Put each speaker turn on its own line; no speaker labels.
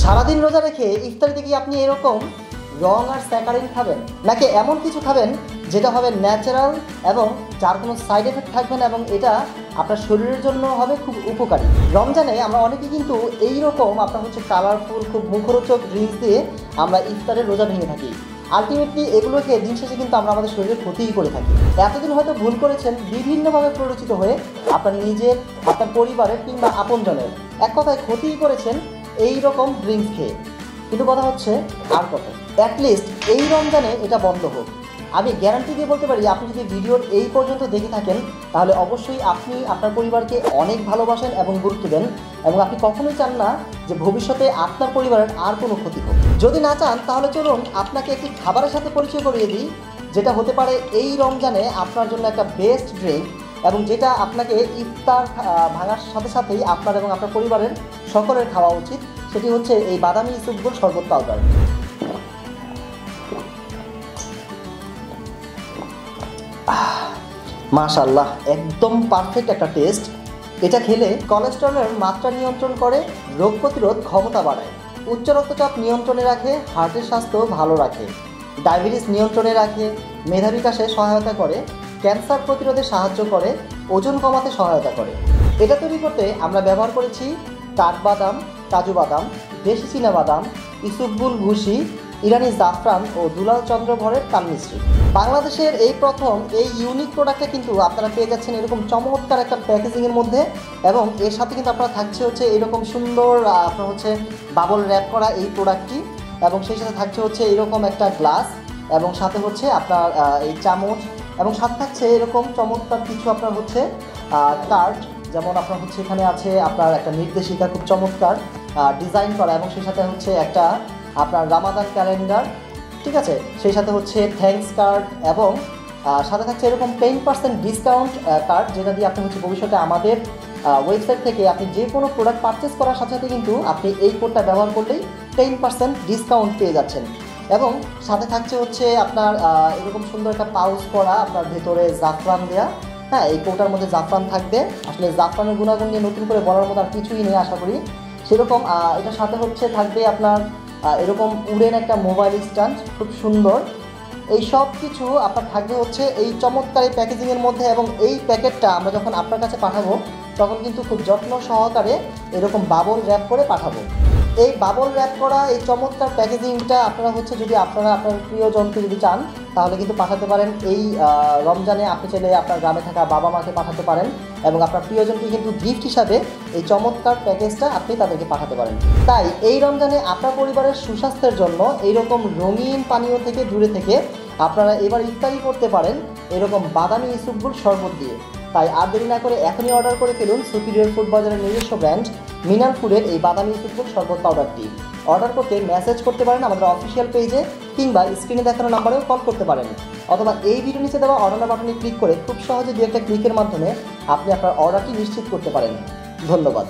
সারাদিন রোজা রেখে ইফতারিতে কি আপনি এরকম রং আর স্যাকারিন খাবেন, নাকি এমন কিছু খাবেন যেটা হবে ন্যাচারাল এবং যার কোনো সাইড এফেক্ট থাকবে না এবং এটা আপনার শরীরের জন্য হবে খুব উপকারী? রমজানে আমরা অনেকে কিন্তু এইরকম আপনার হচ্ছে কালারফুল খুব মুখরোচক ড্রিঙ্কস দিয়ে আমরা ইফতারের রোজা ভেঙে থাকি। আলটিমেটলি এগুলোকে দিন শেষে কিন্তু আমরা আমাদের শরীরে ক্ষতিই করে থাকি। এতদিন হয়তো ভুল করেছেন বিভিন্নভাবে প্ররোচিত হয়ে আপনার নিজের, আপনার পরিবারের কিংবা আপনজনের, এক কথায় ক্ষতিই করেছেন এই রকম ড্রিঙ্কস খেয়ে। কিন্তু কথা হচ্ছে আর কত, অ্যাটলিস্ট এই রমজানে এটা বন্ধ হোক। আমি গ্যারান্টি দিয়ে বলতে পারি, আপনি যদি ভিডিওর এই পর্যন্ত দেখে থাকেন তাহলে অবশ্যই আপনি আপনার পরিবারকে অনেক ভালোবাসেন এবং গুরুত্ব দেন, এবং আপনি কখনোই চান না যে ভবিষ্যতে আপনার পরিবারের আর কোনো ক্ষতি হোক। যদি না চান তাহলে চলুন আপনাকে একটি খাবারের সাথে পরিচয় করিয়ে দিই, যেটা হতে পারে এই রমজানে আপনার জন্য একটা বেস্ট ড্রিঙ্ক, এবং যেটা আপনাকে ইফতার ভাঙার সাথে সাথেই আপনার এবং আপনার পরিবারের সকলের খাওয়া উচিত। সেটি হচ্ছে এই বাদামি ইসবগুল শরবত পাউডার। মাশাআল্লাহ, একদম পারফেক্ট একটা টেস্ট। এটা খেলে কোলেস্টেরলের মাত্রা নিয়ন্ত্রণ করে, রোগ প্রতিরোধ ক্ষমতা বাড়ায়, উচ্চ রক্তচাপ নিয়ন্ত্রণে রাখে, হার্টের স্বাস্থ্য ভালো রাখে, ডায়াবেটিস নিয়ন্ত্রণে রাখে, মেধা বিকাশে সহায়তা করে, ক্যান্সার প্রতিরোধে সাহায্য করে, ওজন কমাতে সহায়তা করে। এটা তৈরি করতে আমরা ব্যবহার করেছি কাঠবাদাম, কাজু বাদাম, দেশি চীনাবাদাম, ইসবগুল ভুসি, ইরানি জাফরান ও দুলাল চন্দ্র ভরের তাল মিশ্রি। বাংলাদেশের এই প্রথম এই ইউনিক প্রোডাক্টটা কিন্তু আপনারা পেয়ে যাচ্ছেন এরকম চমৎকার একটা প্যাকেজিংয়ের মধ্যে, এবং এর সাথে কিন্তু আপনারা থাকছে হচ্ছে এরকম সুন্দর আপনার হচ্ছে বাবল র্যাপ করা এই প্রোডাক্টটি, এবং সেই সাথে থাকছে হচ্ছে এরকম একটা গ্লাস, এবং সাথে হচ্ছে আপনার এই চামচ, এবং সাথে থাকছে এরকম চমৎকার কিছু আপনার হচ্ছে কার্ড, যেমন আপনার হচ্ছে এখানে আছে আপনার একটা নির্দেশিকা খুব চমৎকার ডিজাইন করা, এবং সেই সাথে হচ্ছে একটা আপনার রামাদান ক্যালেন্ডার, ঠিক আছে, সেই সাথে হচ্ছে থ্যাঙ্কস কার্ড, এবং সাথে থাকছে এরকম 10% ডিসকাউন্ট কার্ড, যেটা দিয়ে আপনি হচ্ছে ভবিষ্যতে আমাদের ওয়েবসাইট থেকে আপনি যে কোনো প্রোডাক্ট পারচেস করার সাথে সাথে কিন্তু আপনি এই কোডটা ব্যবহার করলেই 10% ডিসকাউন্ট পেয়ে যাচ্ছেন। এবং সাথে থাকছে হচ্ছে আপনার এরকম সুন্দর একটা পাউচ করা, আপনার ভেতরে জাফরান দেয়া। হ্যাঁ, এই কোটার মধ্যে জাফরান থাকবে। আসলে জাফরানের গুণাগুণ নিয়ে নতুন করে বলার মতো আর কিছুই নেই আশা করি। সেরকম এটার সাথে হচ্ছে থাকবে আপনার এরকম উডেন একটা মোবাইল স্ট্যান্ড, খুব সুন্দর। এই সব কিছু আপনার থাকবে হচ্ছে এই চমৎকার এই প্যাকেজিংয়ের মধ্যে, এবং এই প্যাকেটটা আমরা যখন আপনার কাছে পাঠাবো তখন কিন্তু খুব যত্ন সহকারে এরকম বাবল র্যাপ করে পাঠাবো। এই বাবল র্যাপ করা এই চমৎকার প্যাকেজিংটা আপনারা হচ্ছে যদি আপনারা আপনার প্রিয়জনকে যদি চান তাহলে কিন্তু পাঠাতে পারেন। এই রমজানে আপনি চাইলে আপনার গ্রামে থাকা বাবা মাকে পাঠাতে পারেন, এবং আপনার প্রিয়জনকে কিন্তু গিফট হিসাবে এই চমৎকার প্যাকেজটা আপনি তাদেরকে পাঠাতে পারেন। তাই এই রমজানে আপনার পরিবারের সুস্বাস্থ্যের জন্য এইরকম রঙিন পানীয় থেকে দূরে থেকে আপনারা এবার ইফতারি করতে পারেন এরকম বাদামি ইসবগুল শরবত দিয়ে। তাই আর দেরি না করে এখনই অর্ডার করে ফেলুন সুপিরিয়র ফুড বাজারের নিজস্ব ব্র্যান্ড মিনাল ফুডের এই বাদামি ইসবগুল শরবত পাউডারটি। অর্ডার করতে মেসেজ করতে পারেন আমাদের অফিসিয়াল পেজে, কিংবা স্ক্রিনে দেখানো নাম্বারেও কল করতে পারেন, অথবা এই ভিডিও নিচে দেওয়া অর্ডার বাটনে ক্লিক করে খুব সহজে দু একটা ক্লিকের মাধ্যমে আপনি আপনার অর্ডারটি নিশ্চিত করতে পারেন। ধন্যবাদ।